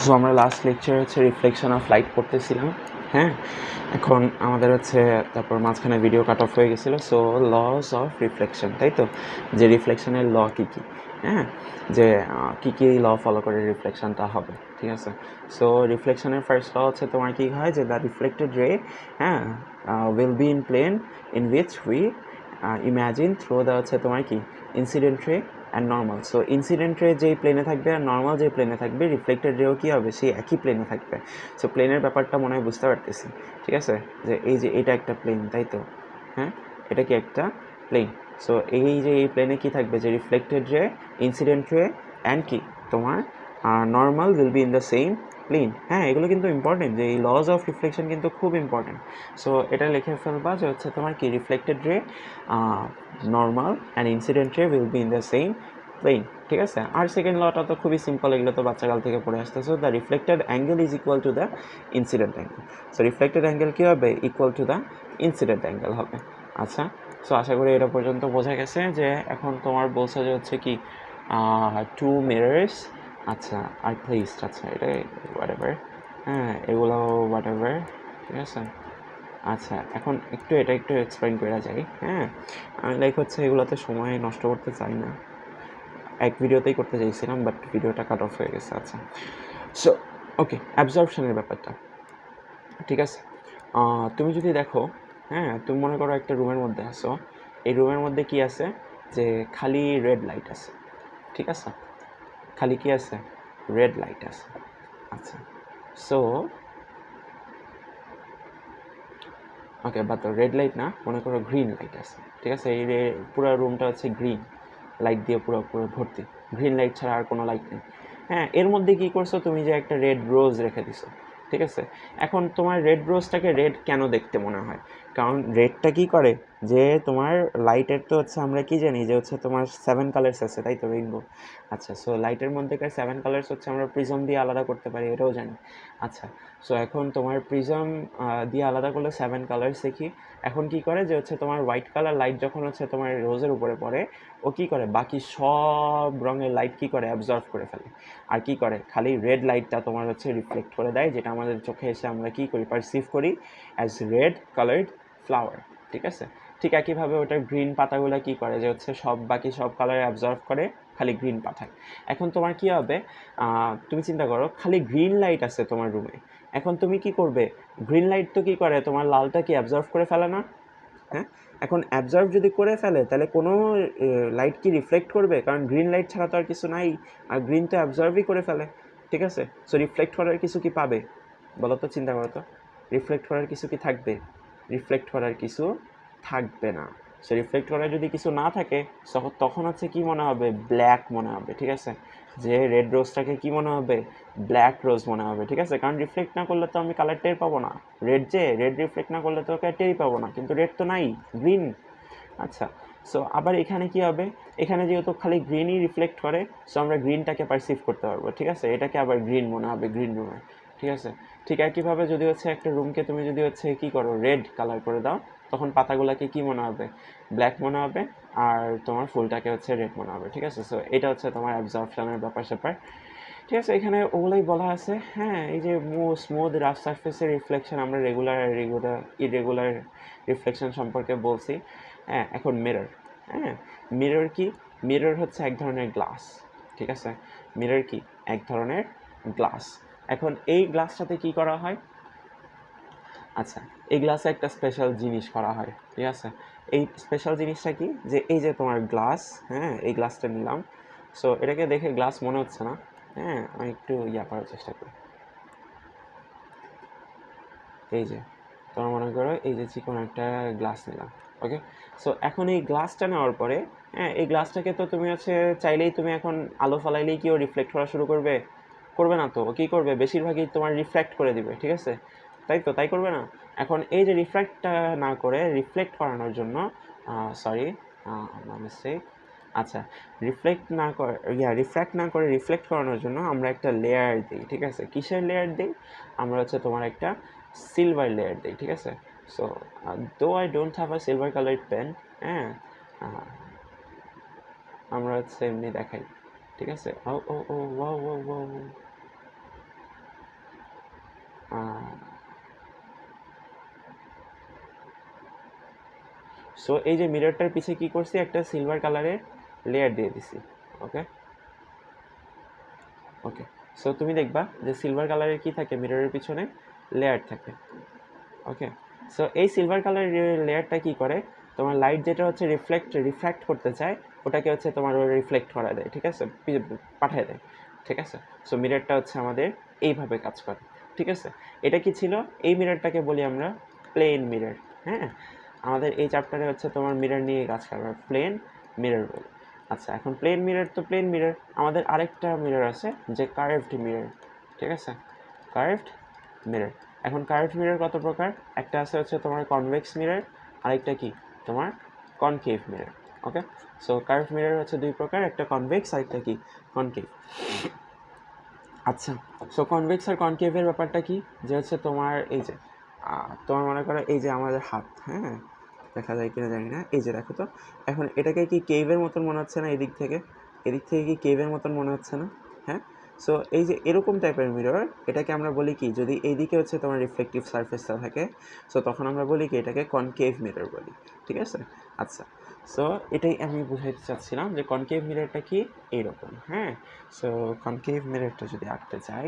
So আমরা last lecture হচ্ছে reflection of light করতেছিলাম। হ্যাঁ, এখন আমাদের হচ্ছে তারপর মাঝখানে ভিডিও কাট অফ হয়ে গেছিলো। সো লস অফ রিফ্লেকশন, তাই তো, যে রিফ্লেকশনের ল কী কী, হ্যাঁ, যে কী কী ল ফলো করে রিফ্লেকশনটা হবে, ঠিক আছে। সো রিফ্লেকশনের ফার্স্ট ল হচ্ছে তোমার কী হয়, যে দ্য রিফ্লেক্টেড রে, হ্যাঁ, will be in plane in which we imagine through the হচ্ছে তোমার কি ইনসিডেন্ট রে অ্যান্ড নর্মাল। সো ইনসিডেন্ট রে যেই প্লেনে থাকবে আর নর্মাল যেই প্লেনে থাকবে, রিফ্লেক্টেড রেও কী হবে, সেই একই প্লেনে থাকবে। সো প্লেনের ব্যাপারটা মনে হয় বুঝতে পারতেছি, ঠিক আছে, যে এই যে এটা একটা প্লেন, তাই তো, হ্যাঁ, এটা কি একটা প্লেন। সো এই যে এই প্লেনে কী থাকবে, যে রিফ্লেক্টেড রে, ইনসিডেন্ট রে অ্যান্ড কি তোমার normal will be in the same plane. হ্যাঁ, এগুলো কিন্তু ইম্পর্টেন্ট, যে এই লজ অফ রিফ্লেকশন কিন্তু খুব ইম্পর্টেন্ট। সো এটা লিখে ফেলবা যে হচ্ছে তোমার কি reflected ray, normal and incident ray will be in the same plane, ঠিক আছে। আর সেকেন্ড লটা তো খুবই সিম্পল, এগুলো তো বাচ্চাকাল থেকে পড়ে আসতেছো। The reflected angle is equal to the incident angle. So reflected angle কী হবে, equal to the incident angle হবে। আচ্ছা, সো আশা করি এটা পর্যন্ত বোঝা গেছে। যে এখন তোমার বলছে যে হচ্ছে কি টু মিরর্স, আচ্ছা, আর প্লেসড, আচ্ছা, এটা হোয়াট এভার, হ্যাঁ, এগুলো হোয়াট এভার, ঠিক আছে। আচ্ছা, এখন এটা একটু এক্সপ্লেন করা যায়। হ্যাঁ, আমি লাইক হচ্ছে এগুলোতে সময় নষ্ট করতে চাই না, এক ভিডিওতেই করতে চাইছিলাম, বাট ভিডিওটা কাট অফ হয়ে গেছে। আচ্ছা, সো ওকে, অ্যাবজর্পশনের ব্যাপারটা, ঠিক আছে। তুমি যদি দেখো, হ্যাঁ, তুমি মনে করো একটা রুমের মধ্যে আসো, এই রুমের মধ্যে কি আছে, যে খালি রেড লাইট আছে, ঠিক আছে, খালি কি আছে, রেড লাইট আছে। আচ্ছা, so okay, but red light না, মনে করো গ্রিন লাইট আছে, ঠিক আছে। এই পুরো রুমটা হচ্ছে গ্রিন লাইট দিয়ে পুরো পুরো ভর্তি, গ্রিন লাইট ছাড়া আর কোনো লাইট নেই। হ্যাঁ, এর মধ্যে কী করছো তুমি, যে একটা রেড রোজ রেখে দিছো, ঠিক আছে। এখন তোমার রেড রোজটাকে রেড কেন দেখতে মনে হয়, কারণ রেডটা কী করে, যে তোমার লাইটের তো হচ্ছে আমরা কি জানি, যে হচ্ছে তোমার 7 কালার্স আছে, তাই তো, রেইনবো। আচ্ছা, সো লাইটের মধ্যেকার 7 কালার্স হচ্ছে আমরা প্রিজম দিয়ে আলাদা করতে পারি, এটাও জানি। আচ্ছা, সো এখন তোমার প্রিজম দিয়ে আলাদা করলে 7 কালার্স দেখি। এখন কি করে, যে হচ্ছে তোমার হোয়াইট কালার লাইট যখন হচ্ছে তোমার রোজের উপরে পড়ে, ও কী করে, বাকি সব রঙের লাইট কী করে, অ্যাবজর্ভ করে ফেলে। আর কি করে, খালি রেড লাইটটা তোমার হচ্ছে রিফ্লেক্ট করে দেয়, যেটা আমাদের চোখে এসে আমরা কী করি, পারসিভ করি অ্যাজ রেড কালার্ড ফ্লাওয়ার, ঠিক আছে। ঠিক একইভাবে ওটার গ্রিন পাতাগুলো কী করে, যে হচ্ছে সব বাকি সব কালার অ্যাবজর্ভ করে, খালি গ্রিন পাতায়। এখন তোমার কী হবে, তুমি চিন্তা করো, খালি গ্রিন লাইট আছে তোমার রুমে। এখন তুমি কি করবে, গ্রিন লাইট তো কী করে, তোমার লালটা কি অ্যাবজর্ভ করে ফেলে না, হ্যাঁ। এখন অ্যাবজর্ভ যদি করে ফেলে, তাহলে কোনো লাইট কি রিফ্লেক্ট করবে, কারণ গ্রিন লাইট ছাড়া তো আর কিছু নাই, আর গ্রিন তো অ্যাবজর্ভই করে ফেলে, ঠিক আছে। সো রিফ্লেক্ট করার কিছু কি পাবে, বলো তো, চিন্তা করো তো, রিফ্লেক্ট করার কিছু কি থাকবে, রিফ্লেক্ট করার কিছু থাকবে না। সো রিফ্লেক্ট করার যদি কিছু না থাকে, তখন হচ্ছে কি মনে হবে, ব্ল্যাক মনে হবে, ঠিক আছে। যে রেড রোজটাকে কি মনে হবে, ব্ল্যাক রোজ মনে হবে, ঠিক আছে, কারণ রিফ্লেক্ট না করলে তো আমি কালার টের পাবো না। রেড রিফ্লেক্ট না করলে তো ওকে টেরই পাবো না, কিন্তু রেড তো নাই, গ্রিন। আচ্ছা, সো আবার এখানে কি হবে, এখানে যেহেতু খালি গ্রিনই রিফ্লেক্ট করে, সো আমরা গ্রিনটাকে পারসিভ করতে পারবো, ঠিক আছে, এটাকে আবার গ্রিন মনে হবে, গ্রিন রুমে, ঠিক আছে। ঠিক একইভাবে যদি হচ্ছে একটা রুমকে তুমি যদি হচ্ছে কী করো, রেড কালার করে দাও, তখন পাতাগুলোকে কী মনে হবে, ব্ল্যাক মনে হবে, আর তোমার ফুলটাকে হচ্ছে রেড মনে হবে, ঠিক আছে। সো এটা হচ্ছে তোমার অ্যাবজর্পশনের ব্যাপার স্যাপার, ঠিক আছে। এখানে ওগুলোই বলা আছে। হ্যাঁ, এই যে স্মুথ রাফ সারফেসের রিফ্লেকশন, আমরা ইরেগুলার রিফ্লেকশন সম্পর্কে বলছি। হ্যাঁ, এখন মিরর। হ্যাঁ, মিরর কি, মিরর হচ্ছে এক ধরনের গ্লাস, ঠিক আছে। মিরর কি, এক ধরনের গ্লাস। এখন এই গ্লাসটাতে কি করা হয়, আচ্ছা, এই গ্লাসে একটা স্পেশাল জিনিস করা হয়, ঠিক আছে। এই স্পেশাল জিনিসটা কি, যে এই যে তোমার গ্লাস, হ্যাঁ, এই গ্লাসটা নিলাম। সো এটাকে দেখে গ্লাস মনে হচ্ছে না, হ্যাঁ, আমি একটু করার চেষ্টা করি। এই যে তোমার মনে করো, এই যে চিকন একটা গ্লাস নিলাম, ওকে। সো এখন এই গ্লাসটা নেওয়ার পরে, হ্যাঁ, এই গ্লাসটাকে তো তুমি হচ্ছে চাইলেই তুমি এখন আলো ফালাইলেই কি ও রিফ্লেক্ট করা শুরু করবে, করবে না তো, ও কী করবে, বেশিরভাগই তোমার রিফ্লেক্ট করে দিবে, ঠিক আছে, তাই তো, তাই করবে না। এখন এই যে রিফ্লেক্টটা না করে রিফ্লেক্ট করানোর জন্য, সরি, মিস্টেক, আচ্ছা, রিফ্র্যাক্ট না করে রিফ্লেক্ট করানোর জন্য আমরা একটা লেয়ার দিই, ঠিক আছে। কিসের লেয়ার দিই, আমরা হচ্ছে তোমার একটা সিলভার লেয়ার দিই, ঠিক আছে। So though I don't have a silver coloured pen, হ্যাঁ, আমরা হচ্ছে এমনি দেখাই, ঠিক আছে। Oh oh oh wow wow wow, so এই যে মিররটার পিছে কি করছি, একটা সিলভার কালারের লেয়ার দিয়ে দিছি। ওকে ওকে সো তুমি দেখবা যে সিলভার কালারের কি থাকে, মিররের পিছনে লেয়ার থাকে। ওকে সো এই সিলভার কালারের লেয়ারটা কি করে, তোমার লাইট যেটা হচ্ছে রিফ্র্যাক্ট করতে চায় ওটাকে হচ্ছে তোমার রিফ্লেক্ট করা দেয়, ঠিক আছে, পাঠিয়ে দেয়, ঠিক আছে। সো মিররটা হচ্ছে আমাদের এইভাবে কাজ করে, ঠিক আছে। এটা কি ছিল, এই মিররটাকে বলি আমরা প্লেন মিরর। হ্যাঁ, আমাদের এই চ্যাপ্টারে হচ্ছে তোমার মিরর নিয়ে কাজ করবে, প্লেন মিরর বলি। আচ্ছা, এখন প্লেন মিরর তো প্লেন মিরর, আমাদের আরেকটা মিরর আছে যে কার্ভড মিরর, ঠিক আছে, কার্ভড মিরর। এখন কার্ভড মিরর কত প্রকার, একটা আছে হচ্ছে তোমার কনভেক্স মিরর, আরেকটা কি তোমার concave mirror. Okay so curved mirror হচ্ছে দুই প্রকার, একটা কনভেক্স আরেকটা কি কনকেভ। আচ্ছা, সো কনভেক্স আর কনকেভের ব্যাপারটা কি, যে হচ্ছে তোমার এই যে তোমার মনে করো এই যে আমাদের হাত, হ্যাঁ দেখা যায় কিনা জানি না, এই যে দেখো তো, এখন এটাকে কি কেভের মতন মনে হচ্ছে না, এদিক থেকে কি কেভের মতন মনে হচ্ছে না? হ্যাঁ, সো এই যে এরকম টাইপের মিরর, এটাকে আমরা বলি কি, যদি এইদিকে হচ্ছে তোমার রিফ্লেকটিভ সারফেসটা থাকে, সো তখন আমরা বলি কি এটাকে কনকেভ মিরর বলি, ঠিক আছে। আচ্ছা, সো এটাই আমি বুঝাইতে চাচ্ছিলাম যে কনকেভ মিররটা কি এইরকম। হ্যাঁ, সো কনকেভ মিররটা যদি আঁকতে চাই,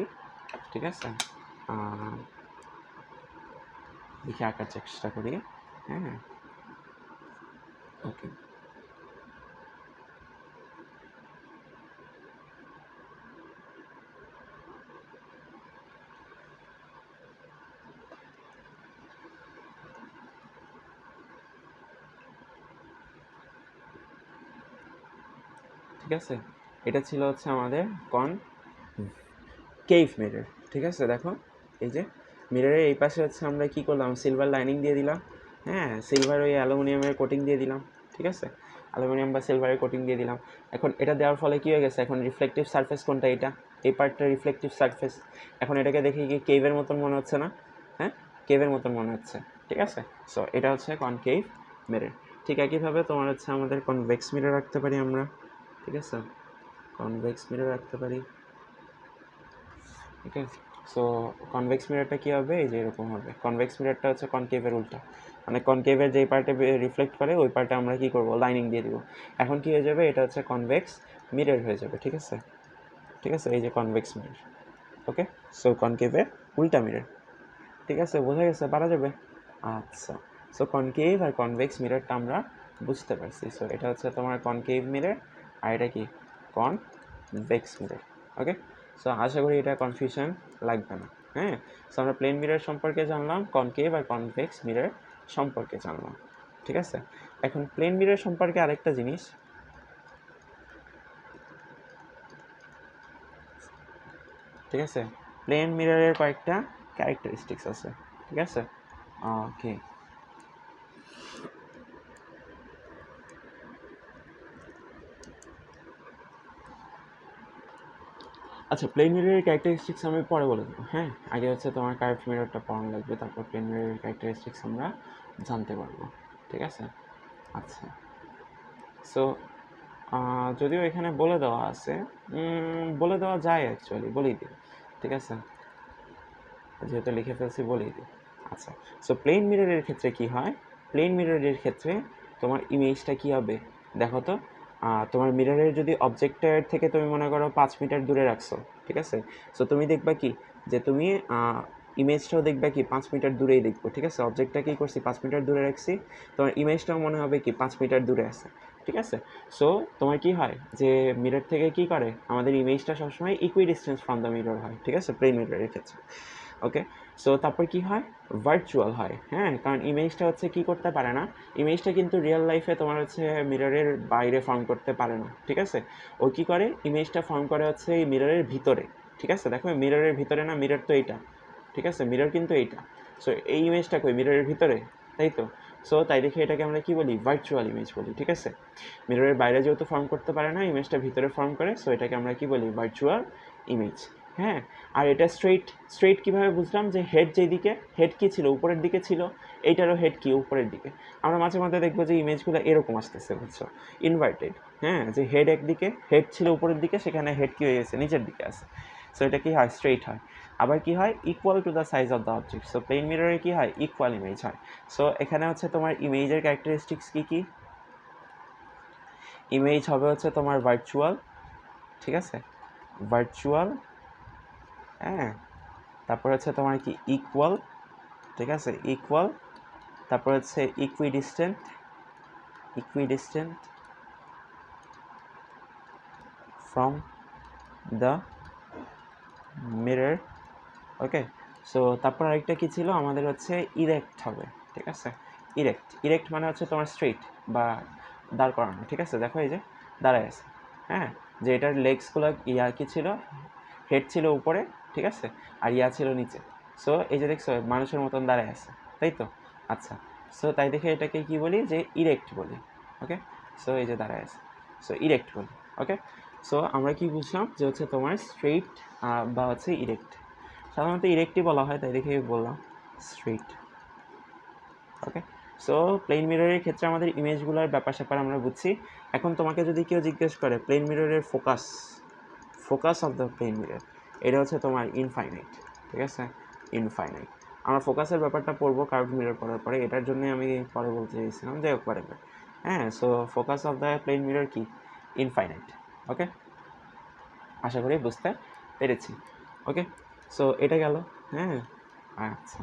ঠিক আছে, দেখি আঁকার চেষ্টা করি। হ্যাঁ, ওকে ঠিক আছে, এটা ছিল হচ্ছে আমাদের কেভ মিরর, ঠিক আছে। দেখো এই যে মিররের এই পাশে হচ্ছে আমরা কি করলাম, সিলভার লাইনিং দিয়ে দিলাম। হ্যাঁ, সিলভার ওই অ্যালুমিনিয়ামের কোটিং দিয়ে দিলাম, ঠিক আছে, অ্যালুমিনিয়াম বা সিলভারের কোটিং দিয়ে দিলাম। এখন এটা দেওয়ার ফলে কী হয়ে গেছে, এখন রিফ্লেকটিভ সারফেস কোনটা, এটা এই পার্টটা রিফ্লেকটিভ সারফেস। এখন এটাকে দেখে কি কেভের মতন মনে হচ্ছে না? হ্যাঁ, কেভের মতন মনে হচ্ছে, ঠিক আছে। সো এটা হচ্ছে কনকেভ মিরর। ঠিক একইভাবে তোমার হচ্ছে আমাদের কনভেক্স মিরর রাখতে পারি আমরা, ঠিক আছে, কনভেক্স মিরর রাখতে পারি। ওকে সো কনভেক্স মিররটা কী হবে, এই যে এরকম হবে। কনভেক্স মিররটা হচ্ছে কনকেভের উল্টা, মানে কনকেভের যেই পার্টে রিফ্লেক্ট করে ওই পার্টে আমরা কী করবো, লাইনিং দিয়ে দিব। এখন কী হয়ে যাবে, এটা হচ্ছে কনভেক্স মিরর হয়ে যাবে, ঠিক আছে, ঠিক আছে, এই যে কনভেক্স মিরর। ওকে সো কনকেভের উল্টা মিরর, ঠিক আছে, বোঝা গেছে, পারা যাবে। আচ্ছা, সো কনকেভ আর কনভেক্স মিররটা আমরা বুঝতে পারছি। সো এটা হচ্ছে তোমার কনকেভ মিরর আর এটা কি কনভেক্স মিরর। ওকে সো আশা করি এটা কনফিউশন লাগবে না। হ্যাঁ, সো আমরা প্লেন মিরর সম্পর্কে জানলাম, কনকেভ আর কনভেক্স মিরর সম্পর্কে জানলাম, ঠিক আছে। এখন প্লেন মিরর সম্পর্কে আরেকটা জিনিস, ঠিক আছে, প্লেন মিররের কয়েকটা ক্যারেক্টারিস্টিক্স আছে, ঠিক আছে। ওকে আচ্ছা, প্লেন মিররের ক্যারেক্টারিস্টিক্স আমি পরে বলে দেবো। হ্যাঁ, আগে হচ্ছে তোমার কার্ভ মিররটা পড়ানো লাগবে, তারপর প্লেন মিররের ক্যারেক্টারিস্টিক্স আমরা জানতে পারবো, ঠিক আছে। আচ্ছা, সো যদিও এখানে বলে দেওয়া আছে, বলে দেওয়া যায় অ্যাকচুয়ালি, বলেই দিই, ঠিক আছে, যেহেতু লিখে ফেলছি বলেই দিই। আচ্ছা, সো প্লেন মিররের ক্ষেত্রে কি হয়, প্লেন মিররের ক্ষেত্রে তোমার ইমেজটা কি হবে দেখো তো। তোমার মিররের যদি অবজেক্টের থেকে তুমি মনে করো 5 মিটার দূরে রাখছো, ঠিক আছে, সো তুমি দেখবা কি, যে তুমি ইমেজটাও দেখবে কি 5 মিটার দূরেই দেখবো, ঠিক আছে। অবজেক্টটা কী করছি, 5 মিটার দূরে রাখছি, তোমার ইমেজটাও মনে হবে কি 5 মিটার দূরে আছে, ঠিক আছে। সো তোমার কি হয়, যে মিরর থেকে কি করে, আমাদের ইমেজটা সবসময় ইকুই ডিস্টেন্স ফ্রম দ্য মিরর হয়, ঠিক আছে, প্লেন মিররের ক্ষেত্রে। ওকে সো তারপর কি হয়, ভার্চুয়াল হয়। হ্যাঁ, কারণ ইমেজটা হচ্ছে কি করতে পারে না, ইমেজটা কিন্তু রিয়েল লাইফে তোমার হচ্ছে মিররের বাইরে ফর্ম করতে পারে না, ঠিক আছে। ও কী করে, ইমেজটা ফর্ম করে হচ্ছে এই মিররের ভিতরে, ঠিক আছে। দেখো মিররের ভিতরে না, মিরর তো এইটা, ঠিক আছে, মিরর কিন্তু এইটা। সো এই ইমেজটা কই, মিররের ভিতরে, তাই তো। সো তাই দেখে এটাকে আমরা কি বলি, ভার্চুয়াল ইমেজ বলি, ঠিক আছে। মিররের বাইরে যেহেতু ফর্ম করতে পারে না, ইমেজটা ভিতরে ফর্ম করে, সো এটাকে আমরা কি বলি, ভার্চুয়াল ইমেজ। হ্যাঁ, আর এটা স্ট্রেইট কীভাবে বুঝলাম, যে হেড যেদিকে, হেড কী ছিল, উপরের দিকে ছিল, এইটারও হেড কি উপরের দিকে। আমরা মাঝে মাঝে দেখবো যে ইমেজগুলো এরকম আসতেছে, বুঝছো, ইনভার্টেড। হ্যাঁ, যে হেড একদিকে, হেড ছিল উপরের দিকে, সেখানে হেড কী হয়ে গেছে, নিচের দিকে আছে। সো এটা কি হয়, স্ট্রেইট হয়। আবার কি হয়, equal to the size of the object. So plane মিররে কি হয়, ইকুয়াল ইমেজ হয়। সো এখানে হচ্ছে তোমার ইমেজের ক্যারেক্টারিস্টিক্স কী কী, ইমেজ হবে হচ্ছে তোমার ভার্চুয়াল, ঠিক আছে, ভার্চুয়াল, হ্যাঁ, তারপর হচ্ছে তোমার কি ইকুয়াল, ঠিক আছে, ইকুয়াল, তারপর হচ্ছে equidistant, equidistant from the mirror, okay. So তারপর আরেকটা কী ছিল আমাদের, হচ্ছে ইরেক্ট হবে, ঠিক আছে, ইরেক্ট, ইরেক্ট মানে হচ্ছে তোমার স্ট্রেইট বা দাঁড় করানো, ঠিক আছে, দেখো এই যে দাঁড়ায় আছে, হ্যাঁ, যে এটার লেগসগুলো ইয়া কী ছিল, হেড ছিল উপরে, ঠিক আছে, আর ইয়া ছিল নিচে। সো এই যে দেখছো মানুষের মতন দাঁড়ায় আছে, তাই তো, আচ্ছা। সো তাই দেখে এটাকে কি বলি, যে ইরেক্ট বলি, ওকে। সো এই যে দাঁড়ায় আছে, সো ইরেক্ট বলি, ওকে। সো আমরা কি বুঝলাম, যে হচ্ছে তোমার স্ট্রেইট বা হচ্ছে ইরেক্ট, সাধারণত ইরেক্টই বলা হয়, তাই দেখে বললাম স্ট্রেইট, ওকে। সো প্লেন মিররের ক্ষেত্রে আমাদের ইমেজগুলোর ব্যাপার স্যাপার আমরা বুঝছি। এখন তোমাকে যদি কেউ জিজ্ঞেস করে প্লেন মিররের focus, focus of the plane mirror, এটা হচ্ছে তোমার ইনফাইনাইট, ঠিক আছে, ইনফাইনাইট। আমরা ফোকাসের ব্যাপারটা পড়বো কার্ভ মিরর পড়ার পরে, এটার জন্যই আমি পরে বলতে চাইছিলাম, যাই হোক পারে, হ্যাঁ। So focus of the plane mirror কি, ইনফাইনাইট, ওকে। আশা করি বুঝতে পেরেছি, ওকে। সো এটা গেল, হ্যাঁ, আচ্ছা,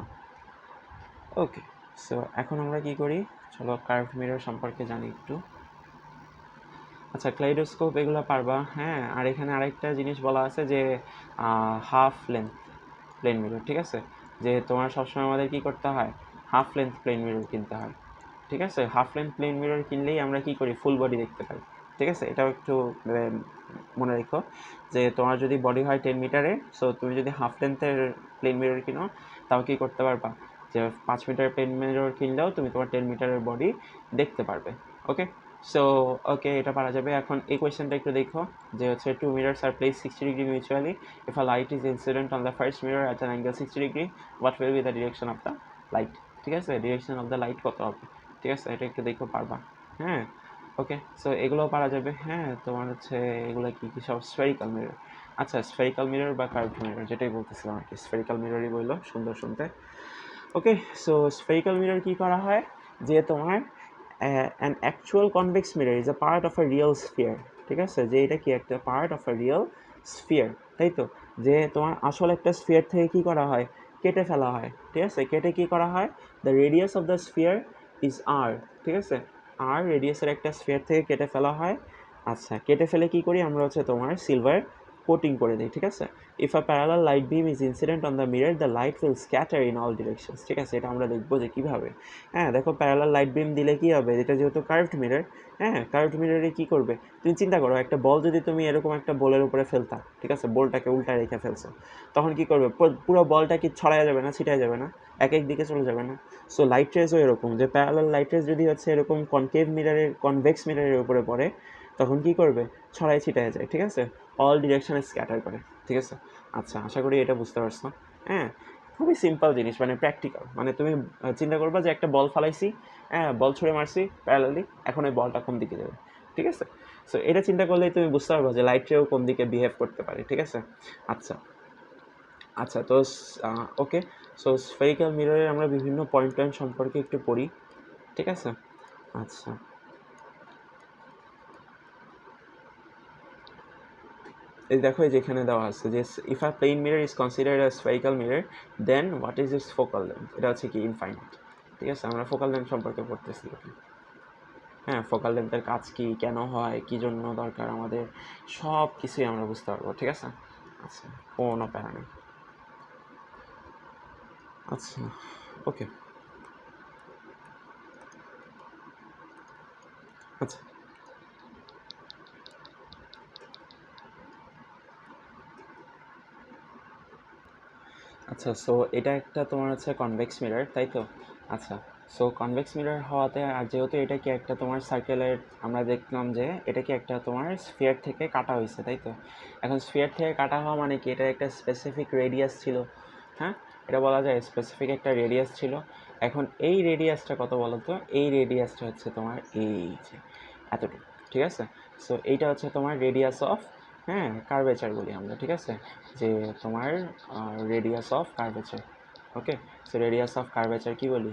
ওকে। সো এখন আমরা কি করি, চলো কার্ভ মিরর সম্পর্কে জানি একটু। আচ্ছা, ক্লাইডোস্কোপ এগুলো পারবা, হ্যাঁ। আর এখানে আরেকটা জিনিস বলা আছে যে হাফ লেন্থ প্লেন মিরর, ঠিক আছে, যে তোমার সবসময় আমাদের কি করতে হয়, হাফ লেন্থ প্লেন মিরর কিনতে হয়, ঠিক আছে। হাফ লেন্থ প্লেন মিরর কিনলেই আমরা কি করি, ফুল বডি দেখতে পাই, ঠিক আছে। এটাও একটু মনে রেখো, যে তোমার যদি বডি হয় 10 মিটারে, সো তুমি যদি হাফ লেন্থের প্লেন মিরর কিনো, তাও কি করতে পারবা, যে 5 মিটার প্লেন মিরর কিনলেও তুমি তোমার 10 মিটারের বডি দেখতে পারবে, ওকে। সো ওকে, এটা পারা যাবে। এখন এই কোয়েশ্চেনটা একটু দেখো, যে হচ্ছে 2 mirrors are placed 60 degree mutually. If a light is incident on the first mirror at an angle 60 degree, what will be the direction of the light? ঠিক আছে, ডিরেকশন অফ দ্য লাইট কত হবে, ঠিক আছে, এটা একটু দেখো পারবা, হ্যাঁ, ওকে। সো এগুলোও পারা যাবে, হ্যাঁ। তোমার হচ্ছে এগুলো কি কি সব স্ফেরিক্যাল মিরর, আচ্ছা, স্ফেরিক্যাল মিরর বা কার্ভড মিরর, যেটাই বলতেছিলাম আর কি, স্ফেরিক্যাল মিররই বললো, সুন্দর শুনতে, ওকে। সো স্ফেরিক্যাল মিরর কী করা হয়, যে তোমার an actual convex mirror is a part of a real sphere, ঠিক আছে, যে এটা কি একটা part of a real sphere, তাই তো, যে তোমার আসল একটা স্ফিয়ার থেকে কি করা হয়, কেটে ফেলা হয়, ঠিক আছে, কেটে কি করা হয়, the radius of the sphere is R, ঠিক আছে, আর রেডিয়াসের একটা স্ফিয়ার থেকে কেটে ফেলা হয়, আচ্ছা, কেটে ফেলে কি করি আমরা, হচ্ছে তোমার সিলভার কোটিং করে দিই, ঠিক আছে। If a parallel light beam is incident on the mirror, the light will scatter in all directions, ঠিক আছে, এটা আমরা দেখবো যে কীভাবে, হ্যাঁ। দেখো প্যারালাল লাইট বিম দিলে কী হবে, এটা যেহেতু কার্ভড মিরর, হ্যাঁ, কার্ভড মিররে কী করবে, তুমি চিন্তা করো একটা বল যদি তুমি এরকম একটা বলের উপরে ফেলতা, ঠিক আছে, বলটাকে উল্টা রেখে ফেলছো, তখন কি করবে, পুরো বলটা কি ছড়ায় যাবে না, ছিটায় যাবে না, এক এক দিকে চলে যাবে না। সো লাইট রেজও এরকম, যে প্যারালাল লাইট রেজ যদি হচ্ছে এরকম কনকেভ মিররের, কনভেক্স মিররের উপরে পড়ে, তখন কি করবে, ছড়ায় ছিটায় যায়, ঠিক আছে, অল ডিরেকশনে স্ক্যাটার করে, ঠিক আছে। আচ্ছা, আশা করি এটা বুঝতে পারছো, হ্যাঁ। খুবই সিম্পল জিনিস, মানে প্র্যাকটিক্যাল, মানে তুমি চিন্তা করবা যে একটা বল ফালাইছি, হ্যাঁ, বল ছুঁড়ে মারছি প্যারালালি, এখন ওই বলটা কোন দিকে যাবে, ঠিক আছে। সো এটা চিন্তা করলেই তুমি বুঝতে পারবা যে লাইটটাও কোন দিকে বিহেভ করতে পারে, ঠিক আছে। আচ্ছা, আচ্ছা, তো ওকে। সো স্ফেরিক্যাল মিররের আমরা বিভিন্ন পয়েন্ট সম্পর্কে একটু পড়ি, ঠিক আছে। আচ্ছা, এই দেখো, এই যেখানে দেওয়া আছে যে if a plane mirror is considered a spherical mirror, then what is its focal length, এটা হচ্ছে কি ইনফাইনাইট, ঠিক আছে। আমরা ফোকাল লেন্থ সম্পর্কে পড়তেছি, হ্যাঁ, ফোকাল লেন্থের কাজ কি, কেন হয়, কী জন্য দরকার আমাদের, সব কিছুই আমরা বুঝতে পারবো, ঠিক আছে। আচ্ছা, কোনো প্যারা নেই, আচ্ছা, ওকে। আচ্ছা, আচ্ছা, সো এটা একটা তোমার হচ্ছে কনভেক্স মিরর, তাই তো, আচ্ছা। সো কনভেক্স মিরর হওয়াতে, আর যেহেতু এটা কি একটা তোমার সার্কেলের, আমরা দেখলাম যে এটা কি একটা তোমার স্ফিয়ার থেকে কাটা হয়েছে, তাই তো। এখন স্ফিয়ার থেকে কাটা হওয়া মানে কি, এটা একটা স্পেসিফিক রেডিয়াস ছিল, হ্যাঁ, এটা বলা যায় স্পেসিফিক একটা রেডিয়াস ছিল। এখন এই রেডিয়াসটা কত বলো তো, এই রেডিয়াসটা হচ্ছে তোমার এই যে এতটুকু, ঠিক আছে। সো এইটা হচ্ছে তোমার রেডিয়াস অফ হ্যাঁ, কার্ভেচার বলি আমরা, ঠিক আছে, যে তোমার radius of curvature. Okay, so radius of curvature কি বলি,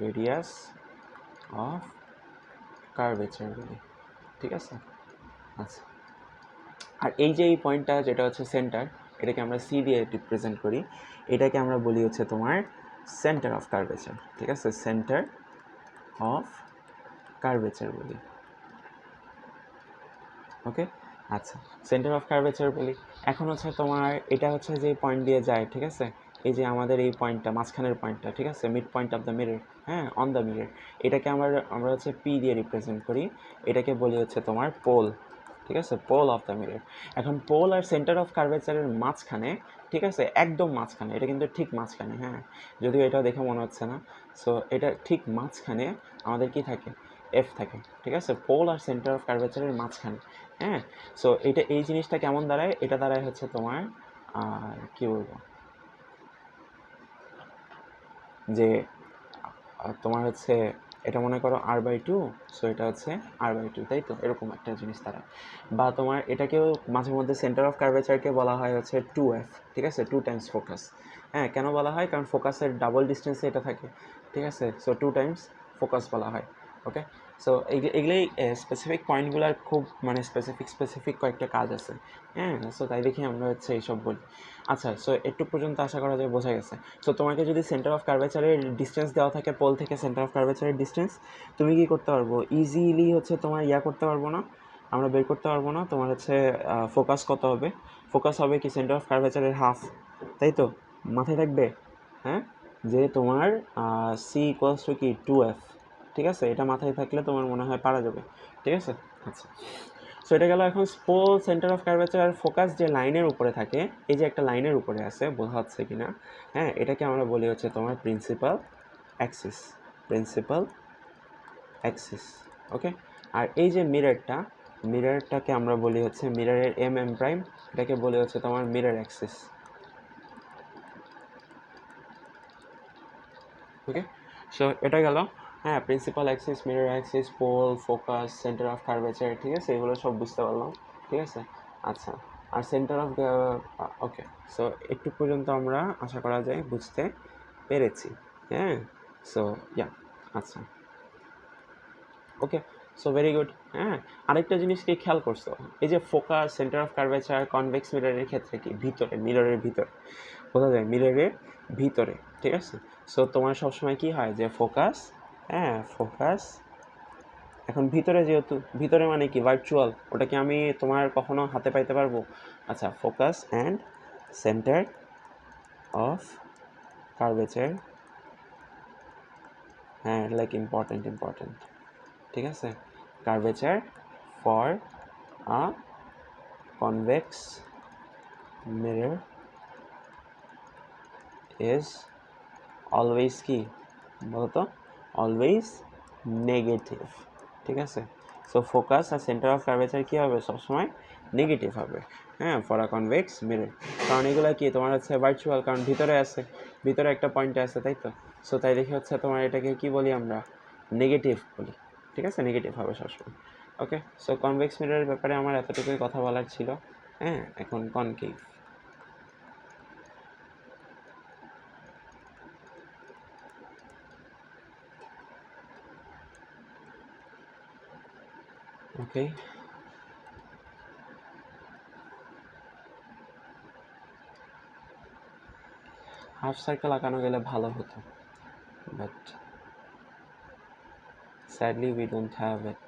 রেডিয়াস অফ কার্ভেচার বলি, ঠিক আছে। আচ্ছা, আর এই যে এই পয়েন্টটা যেটা হচ্ছে সেন্টার, এটাকে আমরা সি দিয়ে রিপ্রেজেন্ট করি, এটাকে আমরা বলি হচ্ছে তোমার সেন্টার অফ কার্ভেচার, ঠিক আছে, সেন্টার অফ কার্ভেচার বলি। ওকে, আচ্ছা, সেন্টার অফ কার্ভেচার বলি। এখন হচ্ছে তোমার এটা হচ্ছে যে পয়েন্ট দিয়ে যায়, ঠিক আছে, এই যে আমাদের এই পয়েন্টটা, মাঝখানের পয়েন্টটা, ঠিক আছে, mid point of the mirror, হ্যাঁ, অন দ্য মিরর, এটাকে আমরা হচ্ছে পি দিয়ে রিপ্রেজেন্ট করি, এটাকে বলি হচ্ছে তোমার পোল, ঠিক আছে, পোল অফ দ্য মিরর। এখন পোল আর সেন্টার অফ কার্ভেচারের মাঝখানে, ঠিক আছে, একদম মাঝখানে, এটা কিন্তু ঠিক মাঝখানে, হ্যাঁ, যদিও এটা দেখে মনে হচ্ছে না, সো এটা ঠিক মাঝখানে আমাদের কি থাকে, এফ থাকে, ঠিক আছে, পোল আর সেন্টার অফ কার্ভেচারের মাঝখানে। হ্যাঁ, সো এটা এই জিনিসটা কেমন দাঁড়ায়, এটা দাঁড়ায় হচ্ছে তোমার কি বলবো, যে তোমার হচ্ছে এটা মনে করো r/2, সো এটা হচ্ছে r/2, তাই তো, এরকম একটা জিনিস দাঁড়ায়। বা তোমার এটাকেও মাঝে মধ্যে সেন্টার অফ কার্ভেচারকে বলা হয় হচ্ছে 2f, ঠিক আছে, 2 টাইমস ফোকাস। হ্যাঁ, কেন বলা হয়, কারণ ফোকাসের ডাবল ডিস্টেন্সে এটা থাকে, ঠিক আছে, সো 2 টাইমস ফোকাস বলা হয়। ওকে, সো এগুলোই স্পেসিফিক পয়েন্টগুলোর খুব মানে স্পেসিফিক কয়েকটা কাজ আছে। হ্যাঁ, সো তাই দেখি আমরা হচ্ছে এইসব বলি। আচ্ছা, সো একটু পর্যন্ত আশা করা যায় বোঝা গেছে। সো তোমাকে যদি সেন্টার অফ কার্ভেচারের ডিস্টেন্স দেওয়া থাকে, পোল থেকে সেন্টার অফ কার্ভেচারের ডিস্টেন্স, তুমি কি করতে পারবো, ইজিলি হচ্ছে তোমার করতে পারবো না, আমরা বের করতে পারবো না তোমার হচ্ছে ফোকাস কত হবে, ফোকাস হবে কি সেন্টার অফ কার্ভেচারের হাফ, তাই তো, মাথায় থাকবে। হ্যাঁ, যে তোমার সি ইকুয়ালস টু কি 2f, ঠিক আছে, এটা মাথায় থাকলে তোমার মনে হয় পারা যাবে, ঠিক আছে। আচ্ছা, সো এটা গেল। এখন পোল, সেন্টার অফ কার্ভেচার আর ফোকাস যে লাইনের উপরে থাকে, এই যে একটা লাইনের উপরে আছে, বোঝা যাচ্ছে কিনা, হ্যাঁ, এটাকে আমরা বলি হচ্ছে তোমার প্রিন্সিপাল অ্যাক্সিস, প্রিন্সিপাল অ্যাক্সিস। ওকে, আর এই যে মিররটাকে আমরা বলি হচ্ছে মিররের প্রাইম, এটাকে বলি হচ্ছে তোমার মিরর অ্যাক্সিস। ওকে, সো এটা গেল। হ্যাঁ, principal axis, mirror axis, pole, focus, centre of curvature, ঠিক আছে, এগুলো সব বুঝতে পারলাম, ঠিক আছে। আচ্ছা, আর সেন্টার অফ, ওকে, সো একটু পর্যন্ত আমরা আশা করা যায় বুঝতে পেরেছি। হ্যাঁ, সো ইয়া, আচ্ছা, ওকে, সো ভেরি গুড। হ্যাঁ, আরেকটা জিনিস কি খেয়াল করছো, এই যে focus, centre of curvature, convex মিররের ক্ষেত্রে কি ভিতরে, মিররের ভিতরে বোঝা যায়, মিররের ভিতরে, ঠিক আছে। সো তোমার সবসময় কি হয় যে ফোকাস, হ্যাঁ, ফোকাস, এখন ভিতরে, যেহেতু ভিতরে মানে কি ভার্চুয়াল, ওটা কি আমি তোমার কখনো হাতে পাইতে পারবো। আচ্ছা, focus and centre of curvature, হ্যাঁ, লাইক ইম্পর্টেন্ট, ঠিক আছে, curvature for a convex mirror is always কি বলতো, অলওয়েজ নেগেটিভ, ঠিক আছে। সো ফোকাস আর সেন্টার অফ কার্ভেচার কী হবে, সবসময় নেগেটিভ হবে। হ্যাঁ, ফর আ কনভেক্স মিরর, কারণ এগুলো কি তোমার হচ্ছে ভার্চুয়াল, কারণ ভিতরে আছে, ভিতরে একটা পয়েন্টে আছে, তাই তো। সো তাই দেখে হচ্ছে তোমার এটাকে কি বলি আমরা, নেগেটিভ বলি, ঠিক আছে, নেগেটিভ হবে সবসময়। ওকে, সো কনভেক্স মিররের ব্যাপারে আমার এতটুকুই কথা বলার ছিল। হ্যাঁ, এখন কনকেভ। ওকে, হাফ সার্কেল আঁকানো গেলে ভালো হতো, but sadly we don't have it.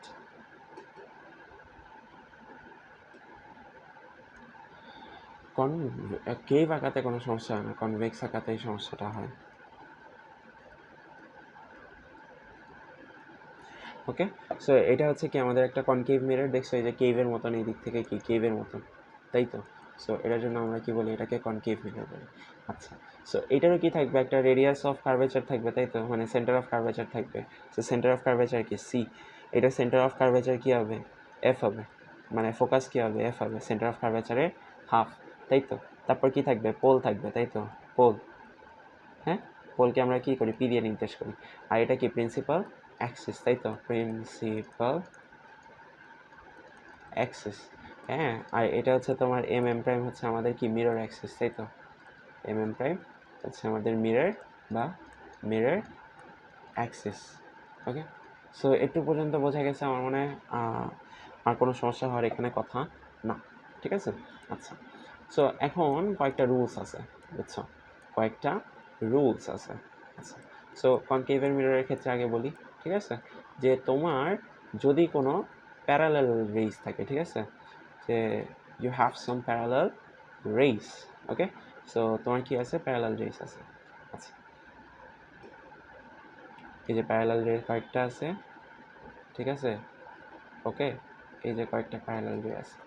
Cave আঁকাতে কোনো সমস্যা হয় না, কনভেক্স আঁকাতেই সমস্যাটা হয়। ওকে, সো এটা হচ্ছে কি আমাদের একটা কনকেভ মিরর, দেখছো এই যে কেভের মতন, এই দিক থেকে কি কেভের মতন, তাই তো। সো এটার জন্য আমরা কি বলি, এটাকে কনকেভ মিরর বলি। আচ্ছা, সো এটারও কি থাকবে, একটা রেডিয়াস অফ কার্ভেচার থাকবে, তাই তো, মানে সেন্টার অফ কার্ভেচার থাকবে। সো সেন্টার অফ কার্ভেচার কি সি, এটা সেন্টার অফ কার্ভেচার কি হবে, এফ হবে, মানে ফোকাস কি হবে, এফ হবে, সেন্টার অফ কার্ভেচারের হাফ, তাই তো। তারপর কি থাকবে, পোল থাকবে, তাই তো, পোল, হ্যাঁ, পোলকে আমরা কি করি, পি দিয়ে নির্দেশ করি। আর এটা কি প্রিন্সিপাল অ্যাক্সিস, তাই তো, প্রিন্সিপাল অ্যাক্সিস। হ্যাঁ, আর এটা হচ্ছে তোমার প্রাইম হচ্ছে আমাদের কি মিরর অ্যাক্সিস, তাই তো? প্রাইম হচ্ছে আমাদের মিরর বা মিরর অ্যাক্সিস। ওকে, সো একটু পর্যন্ত বোঝা গেছে আমার মনে হয়। আর কোনো সমস্যা হওয়ার এখানে কথা না, ঠিক আছে? আচ্ছা, সো এখন কয়েকটা রুলস আছে, বুঝছো? কয়েকটা রুলস আছে। আচ্ছা, সো কনকেভের মিররের ক্ষেত্রে আগে বলি, ঠিক আছে? যে তোমার যদি কোনো প্যারালাল রেস থাকে, ঠিক আছে? যে you have some parallel rays, okay? So তোমার কি আছে? প্যারালাল রেস আছে। আচ্ছা, এই যে প্যারালাল রে কয়েকটা আছে, ঠিক আছে? ওকে, এই যে কয়েকটা প্যারালাল রে আছে,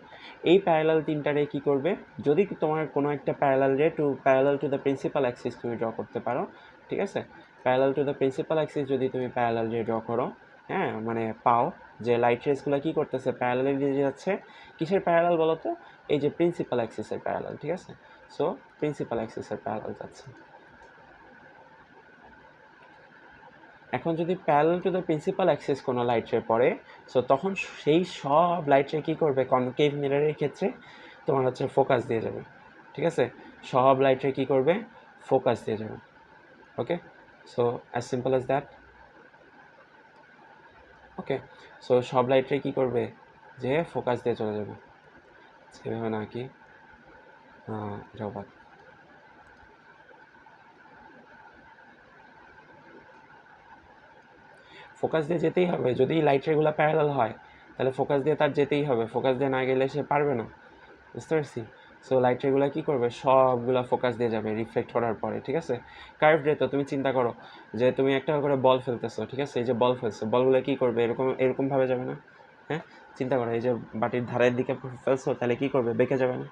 এই প্যারালাল তিনটা রে কী করবে? যদি তোমার কোনো একটা প্যারালাল রে parallel to the principal Axis তুমি ড্র করতে পারো, ঠিক আছে? Parallel to the principal Axis যদি তুমি প্যারালাল রে ড্র করো, হ্যাঁ, মানে পাও যে লাইট রেসগুলো কী করতেছে? প্যারালাল দিয়ে যাচ্ছে। কিসের প্যারালাল বলো তো? এই যে প্রিন্সিপাল অ্যাক্সিসের প্যারালাল, ঠিক আছে? সো প্রিন্সিপাল অ্যাক্সিসের প্যারালাল যাচ্ছে। এখন যদি parallel to the principal Axis কোনো লাইট রে পড়ে, সো তখন সেই সব লাইট রে কী করবে? কনকেভ মিররের ক্ষেত্রে তোমার হচ্ছে ফোকাস দিয়ে যাবে, ঠিক আছে? সব লাইট রে কী করবে? ফোকাস দিয়ে যাবে। Okay, so as simple as that. Okay, so সব লাইট রে কী করবে? যে ফোকাস দিয়ে চলে যাবে। সেভাবে না কি, এটাও বাদ। ফোকাস দিয়ে যেতেই হবে। যদি লাইট রেগুলো প্যারালাল হয় তাহলে ফোকাস দিয়ে তার যেতেই হবে। ফোকাস দিয়ে না গেলে সে পারবে না, বুঝতে পারছি? সো লাইট রেগুলো কী করবে? সবগুলো ফোকাস দিয়ে যাবে রিফ্লেক্ট করার পরে, ঠিক আছে? কার্ভ রে তো তুমি চিন্তা করো যে তুমি একটা করে বল ফেলতেছো, ঠিক আছে? এই যে বল ফেলছো, বলগুলো কী করবে? এরকমভাবে যাবে না? হ্যাঁ, চিন্তা করো, এই যে বাটির ধারের দিকে ফেলছো, তাহলে কী করবে? বেঁকে যাবে না?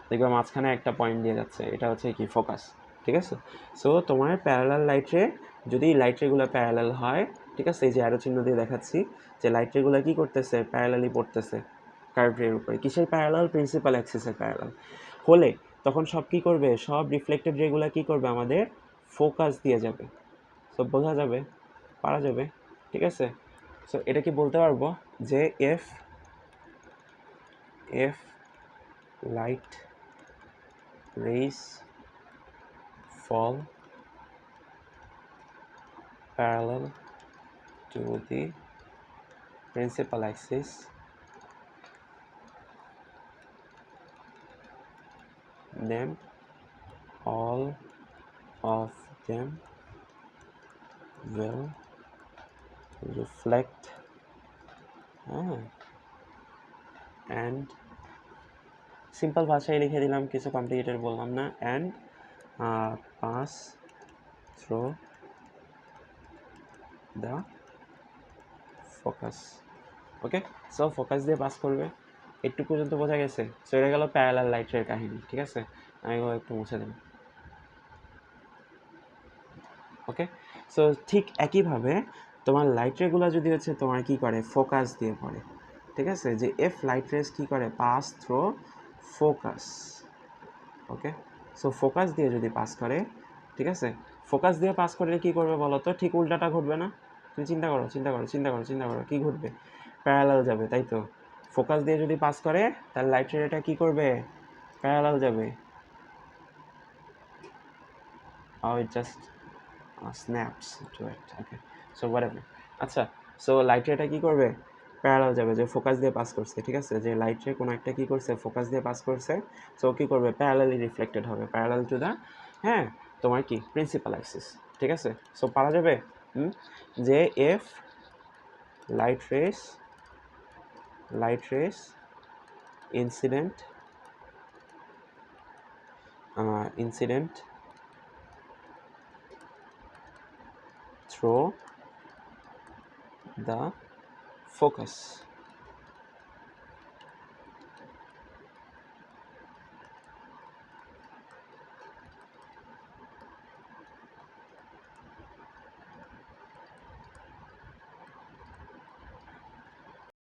দেখবে মাঝখানে একটা পয়েন্ট দিয়ে যাচ্ছে, এটা হচ্ছে কি? ফোকাস, ঠিক আছে? সো তোমার প্যারালাল লাইট রে, যদি লাইট রেগুলো প্যারালাল হয়, ঠিক আছে? এই যে অ্যারো চিহ্ন দিয়ে দেখাচ্ছি যে লাইট রেগুলো কী করতেছে? প্যারালালি পড়তেছে কার্ভ রের উপরে। কিসের প্যারালাল? প্রিন্সিপাল অ্যাক্সিসের প্যারালাল হলে তখন সব কী করবে? সব রিফ্লেক্টেড রেগুলো কী করবে? আমাদের ফোকাস দিয়ে যাবে। সব বোঝা যাবে? পারা যাবে? ঠিক আছে? সো এটা কি বলতে পারবো যে if light rays fall parallel to the principal axis, then all of them will reflect and simple ভাষায় লিখে দিলাম, কিছু কমপ্লিকেটেড বললাম না, and pass through the focus. Okay, so focus দিয়ে পাস করবে। একটু পর্যন্ত বোঝা গেছে? সো এটা গেল প্যারালাল লাইটের কাহিনী, ঠিক আছে? আমি একটু মুছে দিই। ওকে, সো ঠিক একইভাবে তোমার লাইট রেগুলো যদি হচ্ছে তোমার কী করে? ফোকাস দিয়ে পড়ে, ঠিক আছে? যে এফ লাইট রেস কী করে? Pass through focus. Okay, so focus দিয়ে যদি পাস করে, ঠিক আছে? ফোকাস দিয়ে পাস করলে কী করবে বলো তো? ঠিক উল্টাটা ঘটবে না? তুমি চিন্তা করো, চিন্তা করো, চিন্তা করো, চিন্তা করো, কী ঘটবে? প্যারালাল যাবে, তাই তো? ফোকাস দিয়ে যদি পাস করে তাহলে লাইট রেটা কী করবে? প্যারালাল যাবে। It just snaps to it. Okay, so whatever. আচ্ছা, সো লাইট রেটা কী করবে? প্যারালাল যাবে, যে ফোকাস দিয়ে পাস করছে, ঠিক আছে? যে লাইট রে কোনো একটা কী করছে? ফোকাস দিয়ে পাস করছে, সো কী করবে? প্যারালালি রিফ্লেক্টেড হবে, প্যারালাল টু দ্য, হ্যাঁ, তোমার কি? প্রিন্সিপাল অ্যাক্সিস, ঠিক আছে? সো পারা যাবে যে if light race incident through the focus,